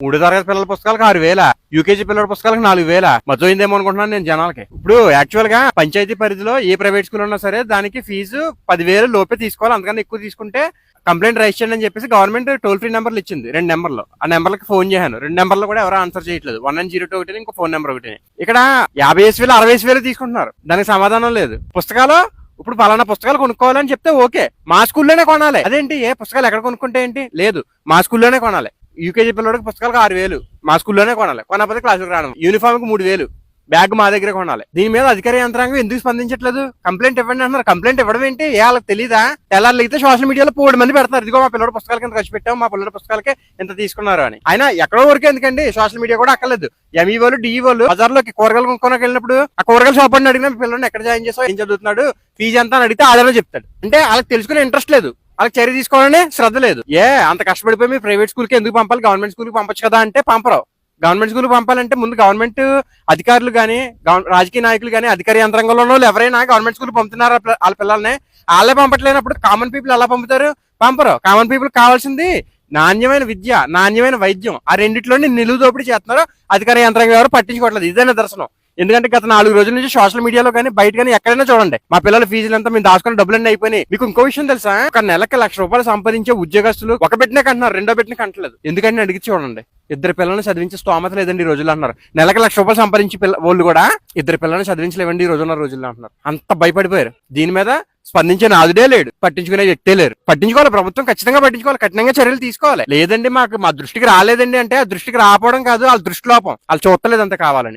మూడో తరగతి పిల్లల పుస్తకాలకు 6,000, యూకేజీ పిల్లల పుస్తకాలకు 4,000. మధ్యమైందేమో అనుకుంటున్నాను నేను జనాలకి. ఇప్పుడు యాక్చువల్ గా పంచాయతీ పరిధిలో ఏ ప్రైవేట్ స్కూల్ ఉన్నా సరే దానికి ఫీజు 10,000 లోపే తీసుకోవాలి. అంతకన్నా ఎక్కువ తీసుకుంటే కంప్లైంట్ రైజ్ చేయండి అని చెప్పేసి గవర్నమెంట్ టోల్ ఫ్రీ నెంబర్లు ఇచ్చింది, 2 నెంబర్లు. ఆ నెంబర్లకు ఫోన్ చేశాను, 2 నెంబర్లు కూడా ఎవరు ఆన్సర్ చేయట్లేదు. 1902 ఒకటి, ఇంకో ఫోన్ నెంబర్ ఒకటి. ఇక్కడ 50,000 60,000 తీసుకుంటున్నారు, దానికి సమాధానం లేదు. పుస్తకాలు ఇప్పుడు పలానా పుస్తకాలు కొనుక్కోవాలని చెప్తే ఓకే, మా స్కూల్లోనే కొనాలి. అదేంటి, ఏ పుస్తకాలు ఎక్కడ కొనుక్కుంటే ఏంటి? లేదు, మా స్కూల్లోనే కొనాలి. యూకేజీ పిల్లడికి పుస్తకాలకు 6,000 మా స్కూల్లోనే కొనాలి. కొనకపోతే క్లాసులకు రావడం. యూనిఫామ్ కి 3,000, బ్యాగ్ మా దగ్గర కొనాలి. దీని మీద అధికార యంత్రాంగం ఎందుకు స్పందించట్లేదు? కంప్లైంట్ ఇవ్వండి అంటున్నారు. కంప్లైంట్ ఇవ్వడం ఏంటి? వాళ్ళకి తెలీదా? తెల్లారైతే సోషల్ మీడియాలో 3 మంది పెడతారు, ఇదిగో మా పిల్లల పుస్తకాలకి ఎంత ఖర్చు పెట్టాం, మా పిల్లల పుస్తకాలకి ఎంత తీసుకున్నారు అని. అయినా ఎక్కడో వరకు ఎందుకండి, సోషల్ మీడియా కూడా అక్కర్లేదు. ఎంఈఓలు డిఈఓలు బజార్లోకి కూరగాయలు కొనుక్కోడానికి వెళ్ళినప్పుడు ఆ కూరగాయల షాప్ అని అడిగిన పిల్లల్ని ఎక్కడ జాయిన్ చేసావు, ఏం చదువుతున్నాడు, ఫీజు ఎంత అని అడిగితే ఆధారలో చెప్తాడు. అంటే వాళ్ళకి తెలుసుకునే ఇంట్రెస్ట్ లేదు, వాళ్ళకి చర్య తీసుకోవాలనే శ్రద్ధ లేదు. అంత కష్టపడిపోయి మీ ప్రైవేట్ స్కూల్ కి ఎందుకు పంపాలి, గవర్నమెంట్ స్కూల్ కి పంపొచ్చు కదా అంటే పంపరావు. గవర్నమెంట్ స్కూల్ పంపాలంటే ముందు గవర్నమెంట్ అధికారులు గానీ, రాజకీయ నాయకులు గానీ, అధికార యంత్రాంగంలో ఉన్న ఎవరైనా గవర్నమెంట్ స్కూల్ పంపుతున్నారు వాళ్ళ పిల్లల్ని. వాళ్ళే పంపట్లేనప్పుడు కామన్ పీపుల్ ఎలా పంపుతారు? పంపరు. కామన్ పీపుల్ కావాల్సింది నాణ్యమైన విద్య, నాణ్యమైన వైద్యం. ఆ రెండిట్లోని నిలువు దోపిడీ చేస్తున్నారు. అధికార యంత్రాంగం ఎవరు పట్టించుకోవట్లేదు. ఇదే నిదర్శనం. ఎందుకంటే గత 4 రోజుల నుంచి సోషల్ మీడియాలో కానీ బయట కానీ ఎక్కడైనా చూడండి, మా పిల్లల ఫీజులు అంతా మేము దాచుకున్న డబ్బులన్నీ అయిపోయినాయి. మీకు ఇంకో విషయం తెలుసా? ఒక నెలకి ₹1,00,000 సంపాదించే ఉద్యోగస్తులు ఒక బిడ్డనే కంటున్నారు, రెండో బిడ్డనే కంటలేదు. ఎందుకంటే అడిగి చూడండి, 2 పిల్లల్ని చదివించే స్తోమత లేదండి ఈ రోజుల్లో అంటున్నారు. నెలకి ₹1,00,000 సంపాదించి వాళ్ళు కూడా 2 పిల్లల్ని చదివించలేవండి ఈ రోజుల్లో అంటున్నారు. అంత భయపడిపోయారు. దీని మీద స్పందించే నాదుడే లేడు, పట్టించుకునే వ్యక్తే లేరు. పట్టించుకోవాలి, ప్రభుత్వం ఖచ్చితంగా పట్టించుకోవాలి, కఠినంగా చర్యలు తీసుకోవాలి. లేదండి మా దృష్టికి రాలేదండి అంటే ఆ దృష్టికి రాకపోవడం కాదు, వాళ్ళ దృష్టి లోపం, వాళ్ళు చూడలేదు అంత కావాలని.